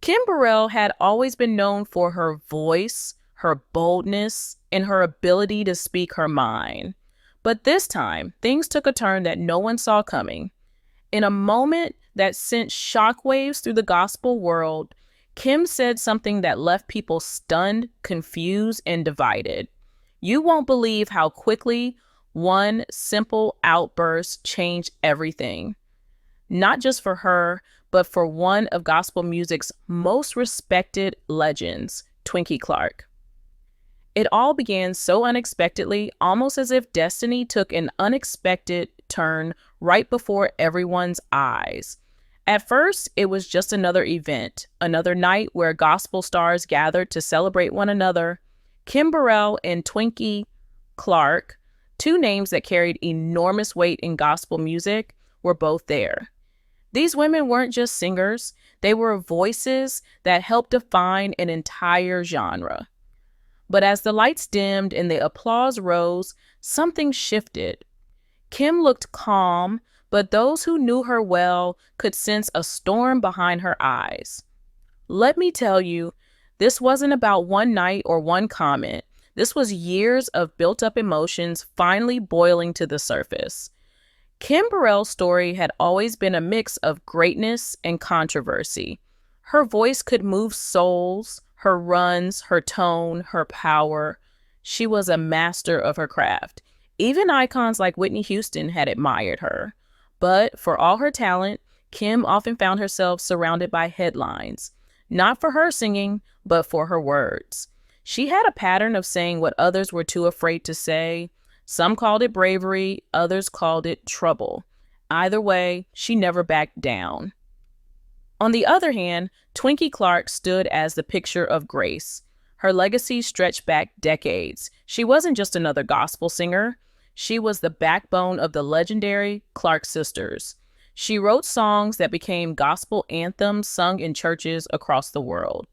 Kim Burrell had always been known for her voice, her boldness, and her ability to speak her mind. But this time, things took a turn that no one saw coming. In a moment that sent shockwaves through the gospel world, Kim said something that left people stunned, confused, and divided. You won't believe how quickly one simple outburst changed everything. Not just for her, but for one of gospel music's most respected legends, Twinkie Clark. It all began so unexpectedly, almost as if destiny took an unexpected turn right before everyone's eyes. At first, it was just another event, another night where gospel stars gathered to celebrate one another. Kim Burrell and Twinkie Clark, two names that carried enormous weight in gospel music, were both there. These women weren't just singers, they were voices that helped define an entire genre. But as the lights dimmed and the applause rose, something shifted. Kim looked calm, but those who knew her well could sense a storm behind her eyes. Let me tell you, this wasn't about one night or one comment. This was years of built-up emotions finally boiling to the surface. Kim Burrell's story had always been a mix of greatness and controversy. Her voice could move souls, her runs, her tone, her power. She was a master of her craft. Even icons like Whitney Houston had admired her. But for all her talent, Kim often found herself surrounded by headlines. Not for her singing, but for her words. She had a pattern of saying what others were too afraid to say. Some called it bravery, others called it trouble. Either way, she never backed down. On the other hand, Twinkie Clark stood as the picture of grace. Her legacy stretched back decades. She wasn't just another gospel singer. She was the backbone of the legendary Clark sisters. She wrote songs that became gospel anthems sung in churches across the world.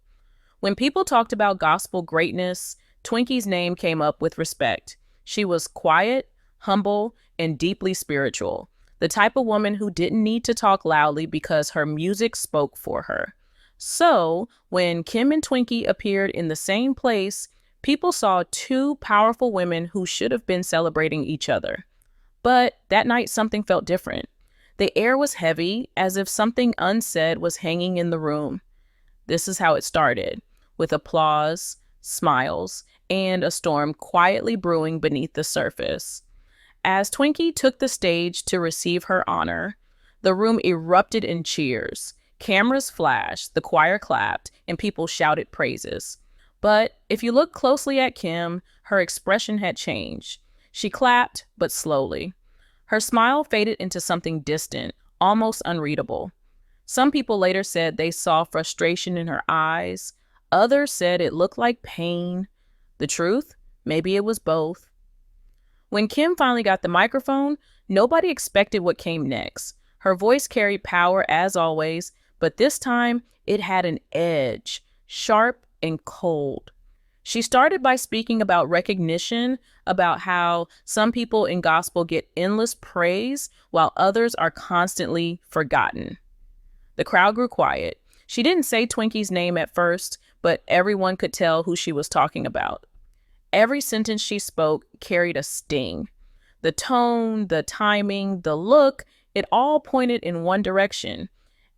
When people talked about gospel greatness, Twinkie's name came up with respect. She was quiet, humble, and deeply spiritual, the type of woman who didn't need to talk loudly because her music spoke for her. So, when Kim and Twinkie appeared in the same place, people saw two powerful women who should have been celebrating each other. But that night, something felt different. The air was heavy, as if something unsaid was hanging in the room. This is how it started, with applause, smiles, and a storm quietly brewing beneath the surface. As Twinkie took the stage to receive her honor, the room erupted in cheers. Cameras flashed, the choir clapped, and people shouted praises. But if you look closely at Kim, her expression had changed. She clapped, but slowly. Her smile faded into something distant, almost unreadable. Some people later said they saw frustration in her eyes. Others said it looked like pain. The truth? Maybe it was both. When Kim finally got the microphone, nobody expected what came next. Her voice carried power as always, but this time it had an edge, sharp and cold. She started by speaking about recognition, about how some people in gospel get endless praise while others are constantly forgotten. The crowd grew quiet. She didn't say Twinkie's name at first, but everyone could tell who she was talking about. Every sentence she spoke carried a sting. The tone, the timing, the look, it all pointed in one direction.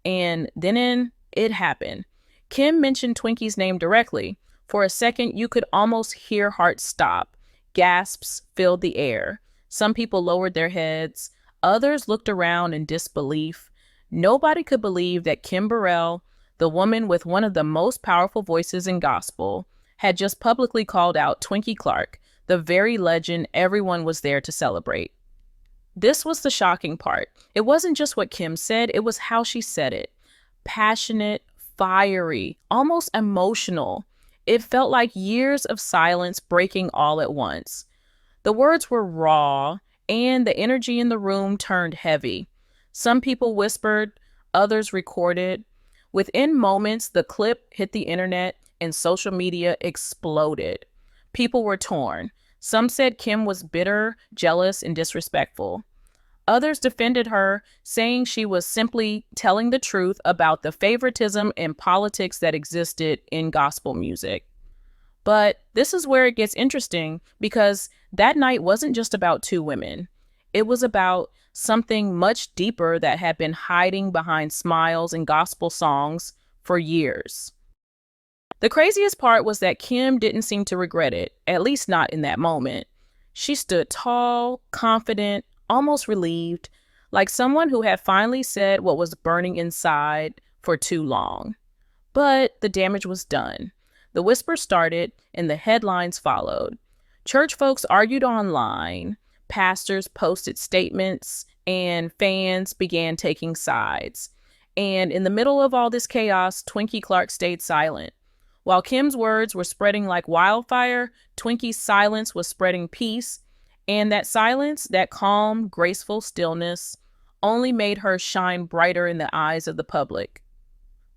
And then it happened. Kim mentioned Twinkie's name directly. For a second, you could almost hear hearts stop. Gasps filled the air. Some people lowered their heads. Others looked around in disbelief. Nobody could believe that Kim Burrell, the woman with one of the most powerful voices in gospel, had just publicly called out Twinkie Clark, the very legend everyone was there to celebrate. This was the shocking part. It wasn't just what Kim said, it was how she said it. Passionate, fiery, almost emotional. It felt like years of silence breaking all at once. The words were raw, and the energy in the room turned heavy. Some people whispered, others recorded. Within moments, the clip hit the internet and social media exploded. People were torn. Some said Kim was bitter, jealous, and disrespectful. Others defended her, saying she was simply telling the truth about the favoritism and politics that existed in gospel music. But this is where it gets interesting, because that night wasn't just about two women. It was about something much deeper that had been hiding behind smiles and gospel songs for years. The craziest part was that Kim didn't seem to regret it, at least not in that moment. She stood tall, confident, almost relieved, like someone who had finally said what was burning inside for too long. But the damage was done. The whispers started and the headlines followed. Church folks argued online, pastors posted statements, and fans began taking sides. And in the middle of all this chaos, Twinkie Clark stayed silent. While Kim's words were spreading like wildfire, Twinkie's silence was spreading peace. And that silence, that calm, graceful stillness, only made her shine brighter in the eyes of the public.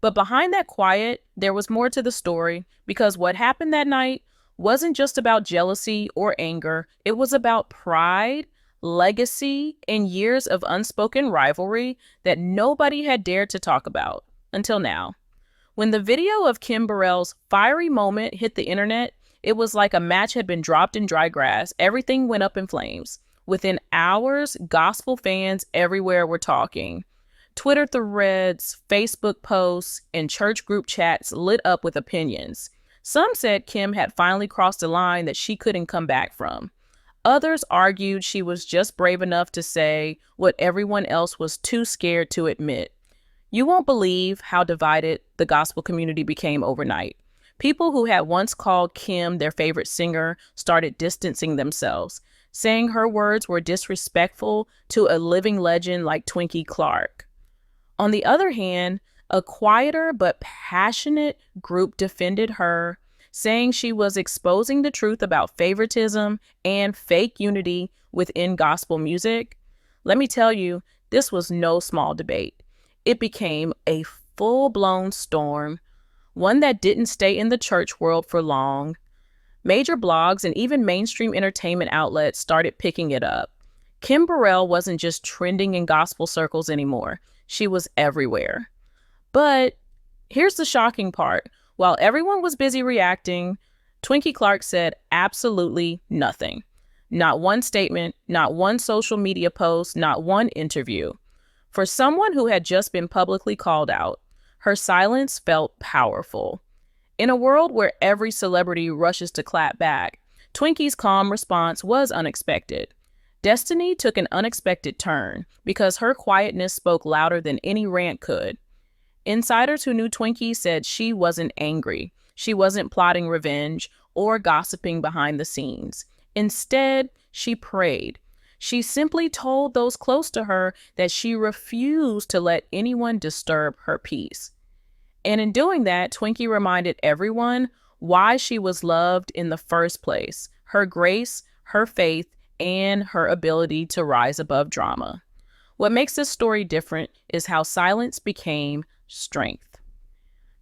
But behind that quiet, there was more to the story, because what happened that night wasn't just about jealousy or anger. It was about pride, legacy, and years of unspoken rivalry that nobody had dared to talk about until now. When the video of Kim Burrell's fiery moment hit the internet, it was like a match had been dropped in dry grass. Everything went up in flames. Within hours, gospel fans everywhere were talking. Twitter threads, Facebook posts, and church group chats lit up with opinions. Some said Kim had finally crossed a line that she couldn't come back from. Others argued she was just brave enough to say what everyone else was too scared to admit. You won't believe how divided the gospel community became overnight. People who had once called Kim their favorite singer started distancing themselves, saying her words were disrespectful to a living legend like Twinkie Clark. On the other hand, a quieter but passionate group defended her, saying she was exposing the truth about favoritism and fake unity within gospel music. Let me tell you, this was no small debate. It became a full-blown storm, one that didn't stay in the church world for long. Major blogs and even mainstream entertainment outlets started picking it up. Kim Burrell wasn't just trending in gospel circles anymore. She was everywhere. But here's the shocking part. While everyone was busy reacting, Twinkie Clark said absolutely nothing. Not one statement, not one social media post, not one interview. For someone who had just been publicly called out, her silence felt powerful. In a world where every celebrity rushes to clap back, Twinkie's calm response was unexpected. Destiny took an unexpected turn because her quietness spoke louder than any rant could. Insiders who knew Twinkie said she wasn't angry. She wasn't plotting revenge or gossiping behind the scenes. Instead, she prayed. She simply told those close to her that she refused to let anyone disturb her peace. And in doing that, Twinkie reminded everyone why she was loved in the first place: her grace, her faith, and her ability to rise above drama. What makes this story different is how silence became strength.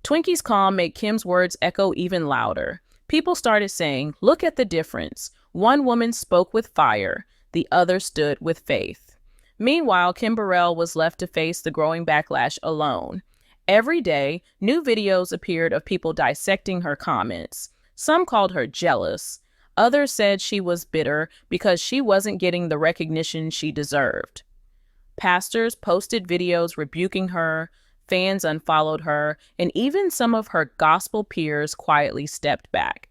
Twinkie's calm made Kim's words echo even louder. People started saying, "Look at the difference. One woman spoke with fire. The other stood with faith." Meanwhile, Kim Burrell was left to face the growing backlash alone. Every day, new videos appeared of people dissecting her comments. Some called her jealous. Others said she was bitter because she wasn't getting the recognition she deserved. Pastors posted videos rebuking her, fans unfollowed her, and even some of her gospel peers quietly stepped back.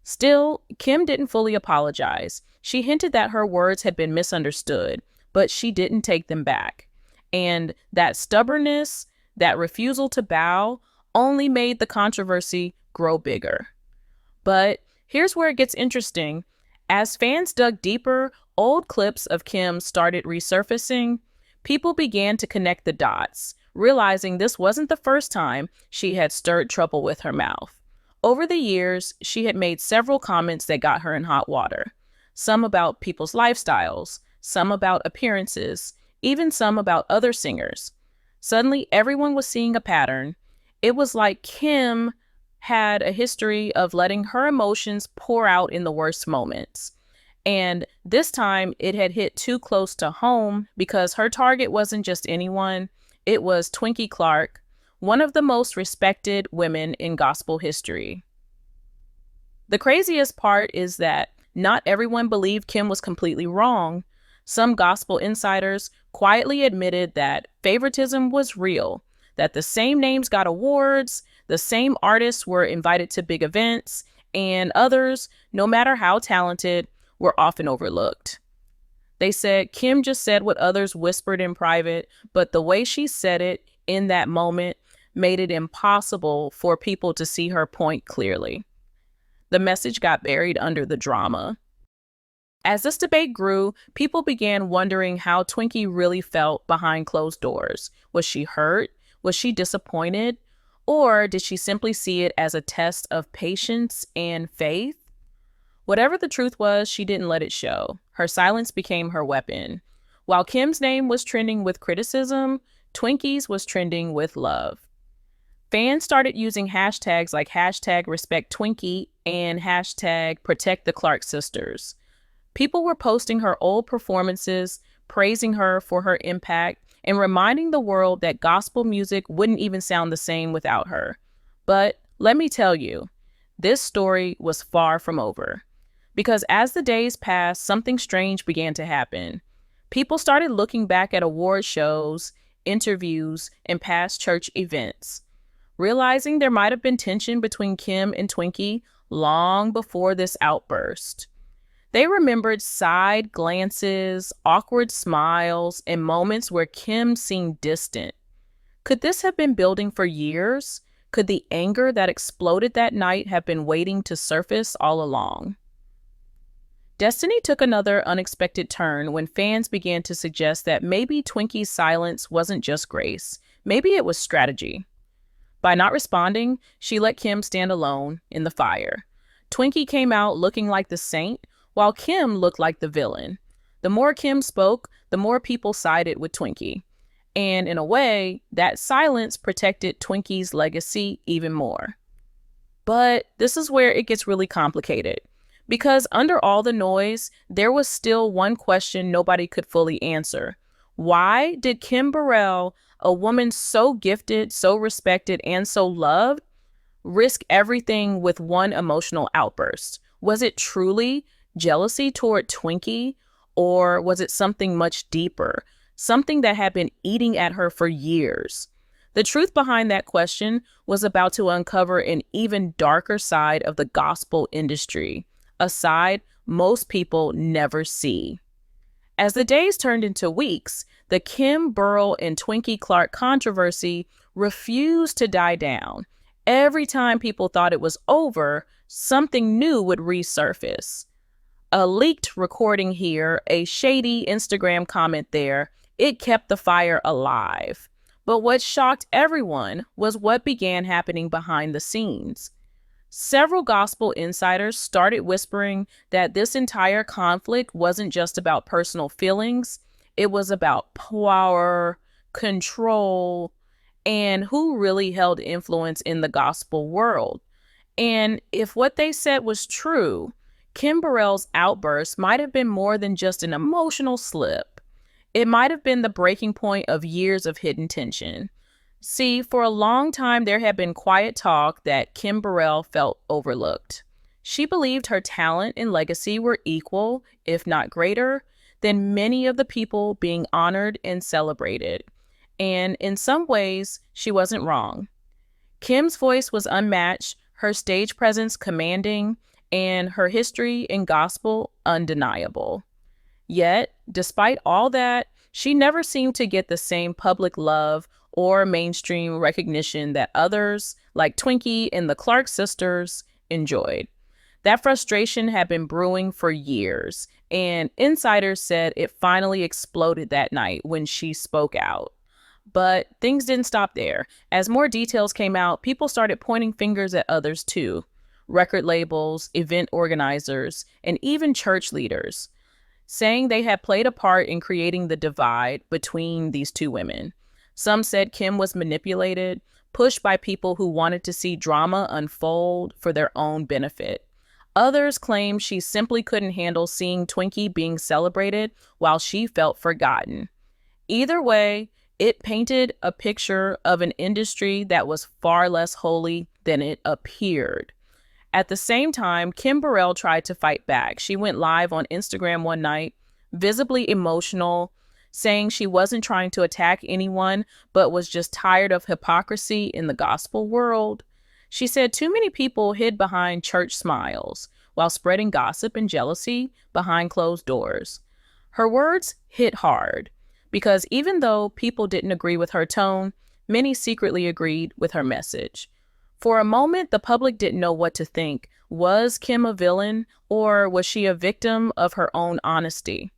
Still, Kim didn't fully apologize. She hinted that her words had been misunderstood, but she didn't take them back. And that stubbornness, that refusal to bow, only made the controversy grow bigger. But here's where it gets interesting. As fans dug deeper, old clips of Kim started resurfacing. People began to connect the dots, realizing this wasn't the first time she had stirred trouble with her mouth. Over the years, she had made several comments that got her in hot water. Some about people's lifestyles, some about appearances, even some about other singers. Suddenly, everyone was seeing a pattern. It was like Kim had a history of letting her emotions pour out in the worst moments. And this time it had hit too close to home because her target wasn't just anyone, it was Twinkie Clark, one of the most respected women in gospel history. The craziest part is that not everyone believed Kim was completely wrong. Some gospel insiders quietly admitted that favoritism was real, that the same names got awards, the same artists were invited to big events, and others, no matter how talented, were often overlooked. They said Kim just said what others whispered in private, but the way she said it in that moment made it impossible for people to see her point clearly. The message got buried under the drama. As this debate grew, people began wondering how Twinkie really felt behind closed doors. Was she hurt? Was she disappointed? Or did she simply see it as a test of patience and faith? Whatever the truth was, she didn't let it show. Her silence became her weapon. While Kim's name was trending with criticism, Twinkie's was trending with love. Fans started using hashtags like hashtag respect Twinkie and hashtag protect the Clark sisters. People were posting her old performances, praising her for her impact, and reminding the world that gospel music wouldn't even sound the same without her. But let me tell you, this story was far from over. Because as the days passed, something strange began to happen. People started looking back at award shows, interviews, and past church events, realizing there might have been tension between Kim and Twinkie long before this outburst. They remembered side glances, awkward smiles, and moments where Kim seemed distant. Could this have been building for years? Could the anger that exploded that night have been waiting to surface all along? Destiny took another unexpected turn when fans began to suggest that maybe Twinkie's silence wasn't just grace. Maybe it was strategy. By not responding, she let Kim stand alone in the fire. Twinkie came out looking like the saint, while Kim looked like the villain. The more Kim spoke, the more people sided with Twinkie. And in a way, that silence protected Twinkie's legacy even more. But this is where it gets really complicated. Because under all the noise, there was still one question nobody could fully answer. Why did Kim Burrell, a woman so gifted, so respected, and so loved, risk everything with one emotional outburst? Was it truly jealousy toward Twinkie, or was it something much deeper, something that had been eating at her for years? The truth behind that question was about to uncover an even darker side of the gospel industry, a side most people never see. As the days turned into weeks, the Kim Burrell and Twinkie Clark controversy refused to die down. Every time people thought it was over, something new would resurface. A leaked recording here, a shady Instagram comment there, it kept the fire alive. But what shocked everyone was what began happening behind the scenes. Several gospel insiders started whispering that this entire conflict wasn't just about personal feelings, it was about power, control, and who really held influence in the gospel world. And if what they said was true, Kim Burrell's outburst might have been more than just an emotional slip. It might have been the breaking point of years of hidden tension. See, for a long time, there had been quiet talk that Kim Burrell felt overlooked. She believed her talent and legacy were equal, if not greater, than many of the people being honored and celebrated. And in some ways, she wasn't wrong. Kim's voice was unmatched, her stage presence commanding, and her history in gospel undeniable. Yet, despite all that, she never seemed to get the same public love or mainstream recognition that others, like Twinkie and the Clark sisters, enjoyed. That frustration had been brewing for years, and insiders said it finally exploded that night when she spoke out. But things didn't stop there. As more details came out, people started pointing fingers at others too. Record labels, event organizers, and even church leaders, saying they had played a part in creating the divide between these two women. Some said Kim was manipulated, pushed by people who wanted to see drama unfold for their own benefit. Others claim she simply couldn't handle seeing Twinkie being celebrated while she felt forgotten. Either way, it painted a picture of an industry that was far less holy than it appeared. At the same time, Kim Burrell tried to fight back. She went live on Instagram one night, visibly emotional, saying she wasn't trying to attack anyone, but was just tired of hypocrisy in the gospel world. She said too many people hid behind church smiles while spreading gossip and jealousy behind closed doors. Her words hit hard because even though people didn't agree with her tone, many secretly agreed with her message. For a moment, the public didn't know what to think. Was Kim a villain, or was she a victim of her own honesty?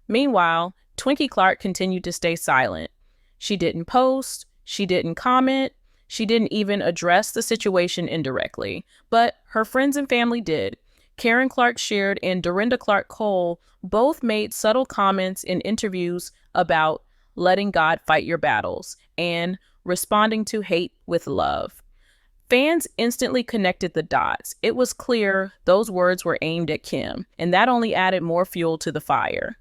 Meanwhile, Twinkie Clark continued to stay silent. She didn't post, she didn't comment, she didn't even address the situation indirectly. But her friends and family did. Karen Clark Sheard and Dorinda Clark Cole both made subtle comments in interviews about letting God fight your battles and responding to hate with love. Fans instantly connected the dots. It was clear those words were aimed at Kim, and that only added more fuel to the fire.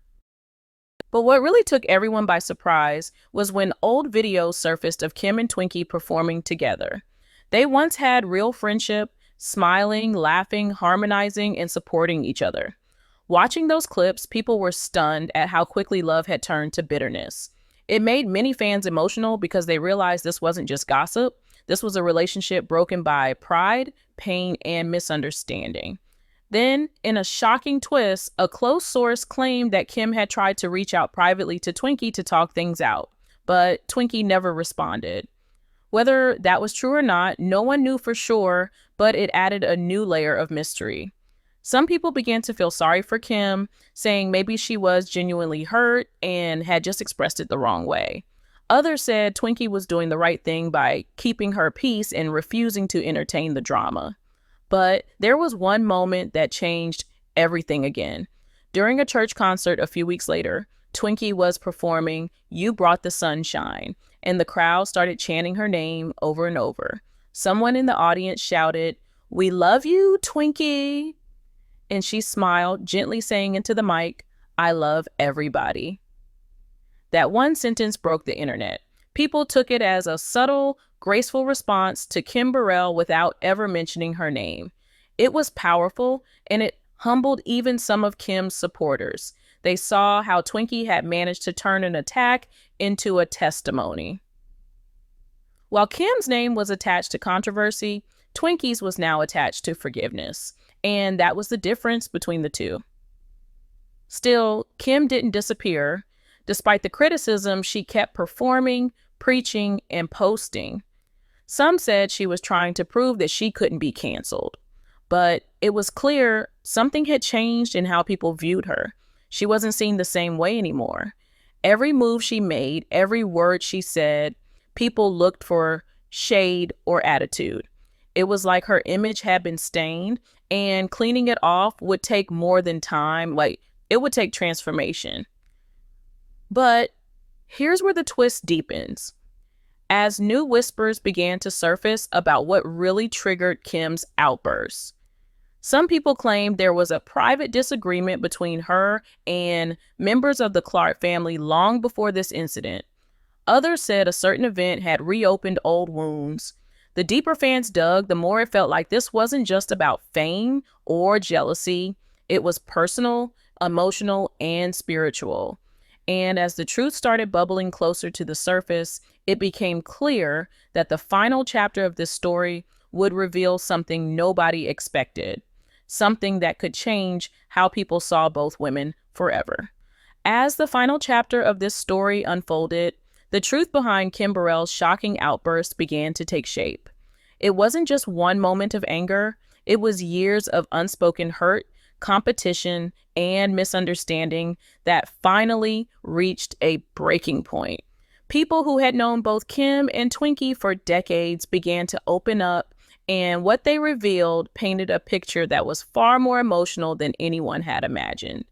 But what really took everyone by surprise was when old videos surfaced of Kim and Twinkie performing together. They once had real friendship, smiling, laughing, harmonizing, and supporting each other. Watching those clips, people were stunned at how quickly love had turned to bitterness. It made many fans emotional because they realized this wasn't just gossip. This was a relationship broken by pride, pain, and misunderstanding. Then, in a shocking twist, a close source claimed that Kim had tried to reach out privately to Twinkie to talk things out, but Twinkie never responded. Whether that was true or not, no one knew for sure, but it added a new layer of mystery. Some people began to feel sorry for Kim, saying maybe she was genuinely hurt and had just expressed it the wrong way. Others said Twinkie was doing the right thing by keeping her peace and refusing to entertain the drama. But there was one moment that changed everything again. During a church concert a few weeks later, Twinkie was performing "You Brought the Sunshine," and the crowd started chanting her name over and over. Someone in the audience shouted, "We love you, Twinkie." And she smiled, gently saying into the mic, "I love everybody." That one sentence broke the internet. People took it as a subtle, graceful response to Kim Burrell without ever mentioning her name. It was powerful, and it humbled even some of Kim's supporters. They saw how Twinkie had managed to turn an attack into a testimony. While Kim's name was attached to controversy, Twinkie's was now attached to forgiveness, and that was the difference between the two. Still, Kim didn't disappear. Despite the criticism, she kept performing, preaching, and posting. Some said she was trying to prove that she couldn't be canceled. But it was clear something had changed in how people viewed her. She wasn't seen the same way anymore. Every move she made, every word she said, people looked for shade or attitude. It was like her image had been stained, and cleaning it off would take more than time. It would take transformation. But here's where the twist deepens. As new whispers began to surface about what really triggered Kim's outbursts. Some people claimed there was a private disagreement between her and members of the Clark family long before this incident. Others said a certain event had reopened old wounds. The deeper fans dug, the more it felt like this wasn't just about fame or jealousy. It was personal, emotional, and spiritual. And as the truth started bubbling closer to the surface, it became clear that the final chapter of this story would reveal something nobody expected, something that could change how people saw both women forever. As the final chapter of this story unfolded, the truth behind Kim Burrell's shocking outburst began to take shape. It wasn't just one moment of anger, it was years of unspoken hurt, competition, and misunderstanding that finally reached a breaking point. People who had known both Kim and Twinkie for decades began to open up, and what they revealed painted a picture that was far more emotional than anyone had imagined.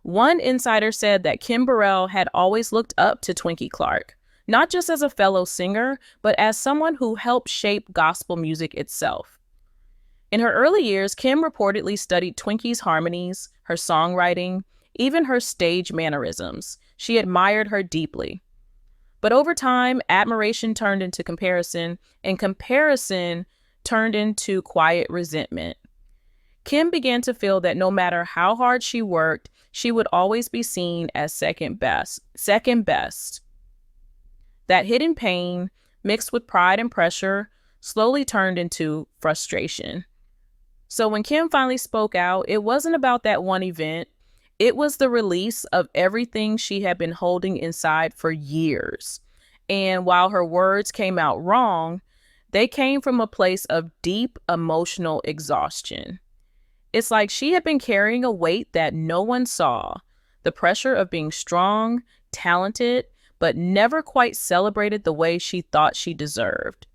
One insider said that Kim Burrell had always looked up to Twinkie Clark, not just as a fellow singer, but as someone who helped shape gospel music itself. In her early years, Kim reportedly studied Twinkie's harmonies, her songwriting, even her stage mannerisms. She admired her deeply. But over time, admiration turned into comparison, and comparison turned into quiet resentment. Kim began to feel that no matter how hard she worked, she would always be seen as second best. Second best. That hidden pain, mixed with pride and pressure, slowly turned into frustration. So when Kim finally spoke out, it wasn't about that one event. It was the release of everything she had been holding inside for years. And while her words came out wrong, they came from a place of deep emotional exhaustion. It's like she had been carrying a weight that no one saw, the pressure of being strong, talented, but never quite celebrated the way she thought she deserved.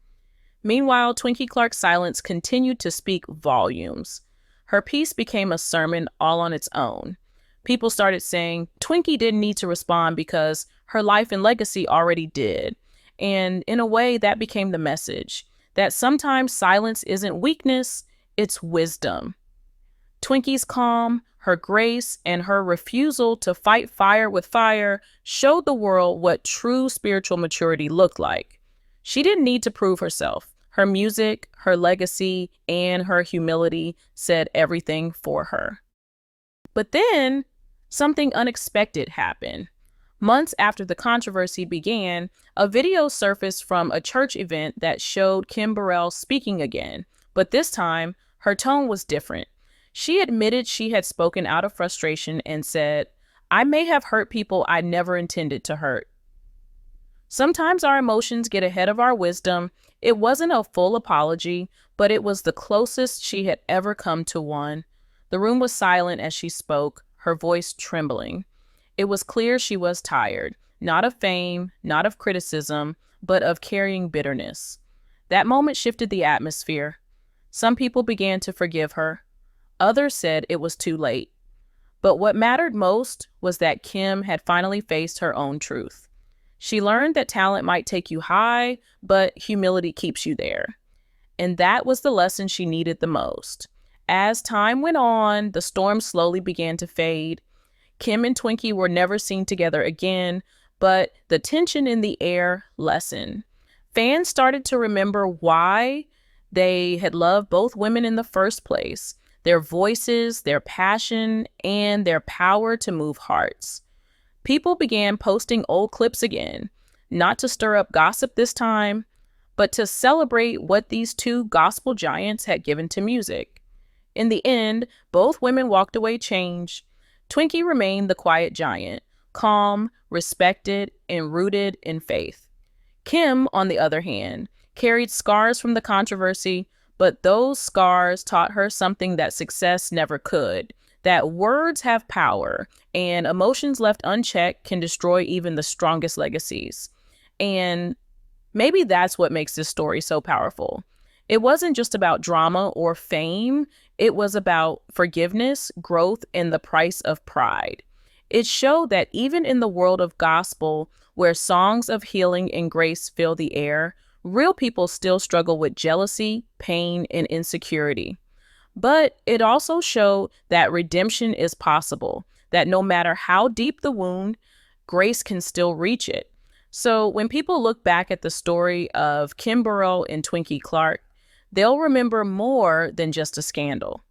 Meanwhile, Twinkie Clark's silence continued to speak volumes. Her piece became a sermon all on its own. People started saying Twinkie didn't need to respond because her life and legacy already did. And in a way, that became the message, that sometimes silence isn't weakness, it's wisdom. Twinkie's calm, her grace, and her refusal to fight fire with fire showed the world what true spiritual maturity looked like. She didn't need to prove herself. Her music, her legacy, and her humility said everything for her. But then, something unexpected happened. Months after the controversy began, a video surfaced from a church event that showed Kim Burrell speaking again, but this time, her tone was different. She admitted she had spoken out of frustration and said, "I may have hurt people I never intended to hurt." Sometimes our emotions get ahead of our wisdom. It wasn't a full apology, but it was the closest she had ever come to one. The room was silent as she spoke, her voice trembling. It was clear she was tired, not of fame, not of criticism, but of carrying bitterness. That moment shifted the atmosphere. Some people began to forgive her. Others said it was too late. But what mattered most was that Kim had finally faced her own truth. She learned that talent might take you high, but humility keeps you there. And that was the lesson she needed the most. As time went on, the storm slowly began to fade. Kim and Twinkie were never seen together again, but the tension in the air lessened. Fans started to remember why they had loved both women in the first place: their voices, their passion, and their power to move hearts. People began posting old clips again, not to stir up gossip this time, but to celebrate what these two gospel giants had given to music. In the end, both women walked away changed. Twinkie remained the quiet giant, calm, respected, and rooted in faith. Kim, on the other hand, carried scars from the controversy, but those scars taught her something that success never could, that words have power, and emotions left unchecked can destroy even the strongest legacies. And maybe that's what makes this story so powerful. It wasn't just about drama or fame. It was about forgiveness, growth, and the price of pride. It showed that even in the world of gospel, where songs of healing and grace fill the air, real people still struggle with jealousy, pain, and insecurity. But it also showed that redemption is possible, that no matter how deep the wound, grace can still reach it. So when people look back at the story of Kim Burrell and Twinkie Clark, they'll remember more than just a scandal.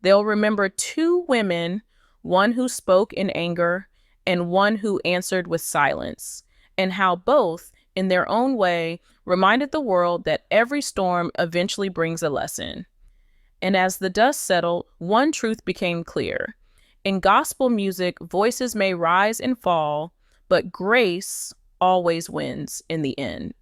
They'll remember two women, one who spoke in anger and one who answered with silence, and how both, in their own way, reminded the world that every storm eventually brings a lesson. And as the dust settled, one truth became clear. In gospel music, voices may rise and fall, but grace always wins in the end.